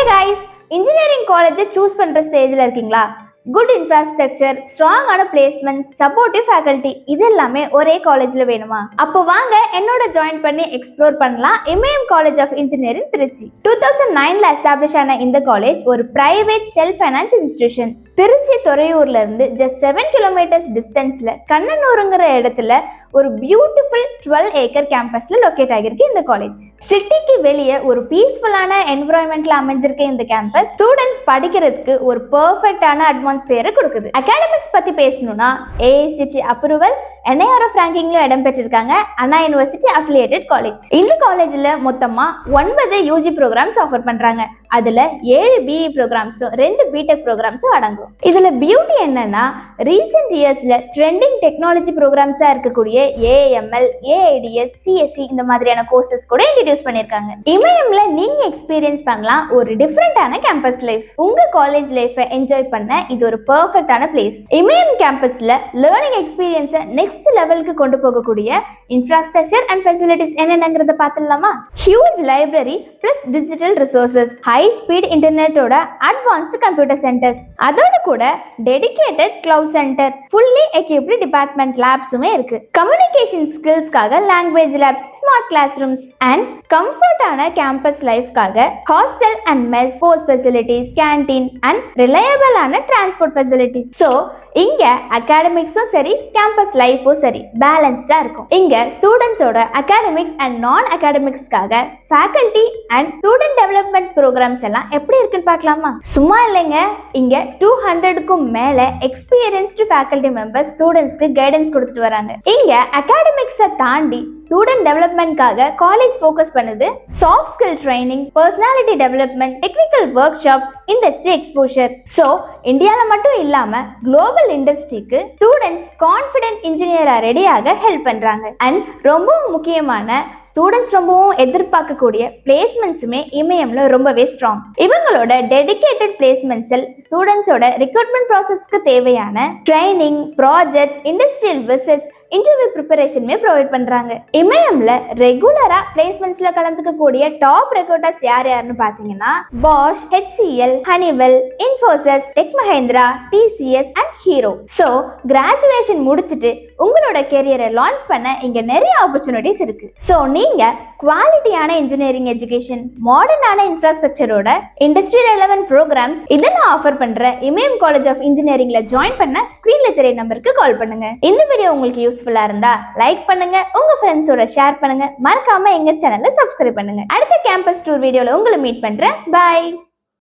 guys, engineering college choose பண்ற ஸ்டேஜ்ல இருக்கீங்களா? குட் இன்ஃப்ராஸ்ட்ரக்சர், ஸ்ட்ராங்கான பிளேஸ்மெண்ட், சப்போர்ட்டிவ் ஃபேக்கல்டி இது எல்லாமே ஒரே காலேஜ்ல வேணுமா? அப்போ வாங்க என்னோட ஜாயின் பண்ணி எக்ஸ்ப்ளோர் பண்ணலாம் Imayam college of engineering Tiruchi. 2009ல எஸ்டாப்ளிஷ் ஆன இந்த காலேஜ் ஒரு private self finance institution. Tiruchi துறையூர்ல இருந்து ஜஸ்ட் 7 கிலோமீட்டர்ஸ் டிஸ்டன்ஸ்ல கண்ணனூருங்கிற இடத்துல ஒரு பியூட்டிஃபுல் 12 ஏக்கர் கேம்பஸ்ல லொகேட் ஆகிருக்கு இந்த காலேஜ். சிட்டிக்கு வெளியே ஒரு பீஸ்ஃபுல்லான என்விரான்மெண்ட்ல அமைஞ்சிருக்க இந்த கேம்பஸ் ஸ்டூடெண்ட்ஸ் படிக்கிறதுக்கு ஒரு பெர்ஃபெக்ட்டான அட்மாஸ்பியரை கொடுக்குது. அகாடமிக்ஸ் பத்தி பேசணும்னா ஏஐசிடி அப்ரூவல், NIRF ரேங்கிங்ல இடம் பெற்றிருக்காங்க. அண்ணா யூனிவர்சிட்டி அஃபிலியேட்டட் காலேஜ். இந்த காலேஜ்ல மொத்தமா 9 யூஜி ப்ரோக்ராம்ஸ் ஆஃபர் பண்றாங்க. அதுல 7 பிஇ ப்ரோக்ராம்ஸும் 2 பிடெக் ப்ரோக்ராம்ஸும் அடங்கும். இதுல பியூட்டி என்னன்னா, ரீசெண்ட் இயர்ஸ்ல ட்ரெண்டிங் டெக்னாலஜி ப்ரோக்ராம்ஸா இருக்கக்கூடிய AML, AIDS, CSE இந்த மாதிரியான கோர்சஸ் கூட இன்ட்ரோடியூஸ் பண்ணிருக்காங்க. இமயம்ல நீங்க எக்ஸ்பீரியன்ஸ் பண்ணலாம் ஒரு டிஃபரெண்டான கேம்பஸ் லைஃப். உங்க காலேஜ் லைஃபை என்ஜாய் பண்ண இது ஒரு பெர்ஃபெக்ட்டான பிளேஸ். இமயம் கேம்பஸ்ல லேர்னிங் எக்ஸ்பீரியன்ஸை நெக்ஸ்ட் லெவலுக்கு கொண்டு போகக்கூடிய இன்ஃப்ராஸ்ட்ரக்சர் அண்ட் ஃபெசிலிட்டிஸ் என்னென்னங்கிறத பார்த்துடலாமா? Huge library plus digital resources, high speed இன்டர்நெட்டோட அட்வான்ஸ்டு கம்ப்யூட்டர் சென்டர்ஸ், அதோட கூட dedicated cloud centre, fully equipped department லேப்ஸுமே இருக்கு. கம்யூனிகேஷன் ஸ்கில்ஸ்க்காக language labs, smart class rooms and கம்ஃபர்டான கேம்பஸ் லைஃப்காக hostel and mess, sports facilities, canteen and ரிலையபிளான transport facilities. So இங்க அகாடமிக்ஸும் சரி, கேம்பஸ் லைஃபும் சரி பேலன்ஸ்டா இருக்கும். இங்க ஸ்டூடெண்ட்ஸோட அகாடமிக்ஸ் அண்ட் நான் அகாடமிக்ஸ்க்காக faculty and student development programmes எல்லாம் எப்படி இருக்குன்னு பார்க்கலாமா? சும்மா இல்லைங்க, இங்க 200க்கும் மேல எக்ஸ்பீரியன்ஸ்டு ஃபேக்கல்டி மெம்பர்ஸ் ஸ்டூடெண்ட்ஸ்க்கு கைடன்ஸ் கொடுத்துட்டு வராங்க. இங்க அகாடமிக்ஸை தாண்டி ஸ்டூடெண்ட் டெவலப்மெண்ட்காக காலேஜ் ஃபோக்கஸ் பண்ணுது. Soft skill training, personality development, technical work shops, industry exposure. So இந்தியால மட்டும் இல்லாம குளோபல் இண்டஸ்ட்ரிக்கு ஸ்டூடெண்ட்ஸ் கான்ஃபிடென்ட் இன்ஜினியரா ரெடியாக ஹெல்ப் பண்றாங்க. அண்ட் ரொம்பவும் முக்கியமான ஸ்டூடெண்ட்ஸ் ரொம்பவும் எதிர்பார்க்கக்கூடிய பிளேஸ்மெண்ட்ஸுமே இமயம்ல ரொம்பவே ஸ்ட்ராங். இவங்களோட டெடிகேட்டட் பிளேஸ்மெண்ட்ஸில் ஸ்டூடெண்ட்ஸோட ரெக்ரூட்மெண்ட் ப்ராசஸ்க்கு தேவையான training, projects, industrial visits, interview ப்ரிப்பரேஷனுமே ப்ரொவைட் பண்றாங்க. இமயம்ல ரெகுலரா பிளேஸ்மெண்ட்ஸ்ல கலந்துக்க கூடிய டாப் ரெக்ரூட்டர்ஸ் யாருன்னு பாத்தீங்கன்னா Bosch, HCL, Honeywell, Infosys, Tech Mahindra, TCS and Hero. So graduation முடிச்சுட்டு உங்களோட கெரியரை லான்ச் பண்ண இங்க நிறைய ஆப்பர்ச்சுனிட்டிஸ் இருக்கு. ஸோ நீங்க குவாலிட்டியான இன்ஜினியரிங் எஜுகேஷன், மாடர்னான இன்ஃப்ராஸ்ட்ரக்சரோட இண்டஸ்ட்ரி ரெலவென்ட் ப்ரோக்ராம்ஸ் இதெல்லாம் ஆஃபர் பண்ற இமயம் காலேஜ் ஆஃப் இன்ஜினியரிங்ல ஜாயின் பண்ண ஸ்கிரீன்ல தெரிய நம்பருக்கு கால் பண்ணுங்க. இந்த வீடியோ உங்களுக்கு யூஸ்ஃபுல்லா இருந்தா லைக் பண்ணுங்க, உங்க ஃப்ரெண்ட்ஸோட ஷேர் பண்ணுங்க, மறக்காம எங்க சேனலை சப்ஸ்கிரைப் பண்ணுங்க. அடுத்த கேம்பஸ் டூர் வீடியோல உங்களை மீட் பண்றேன். பை.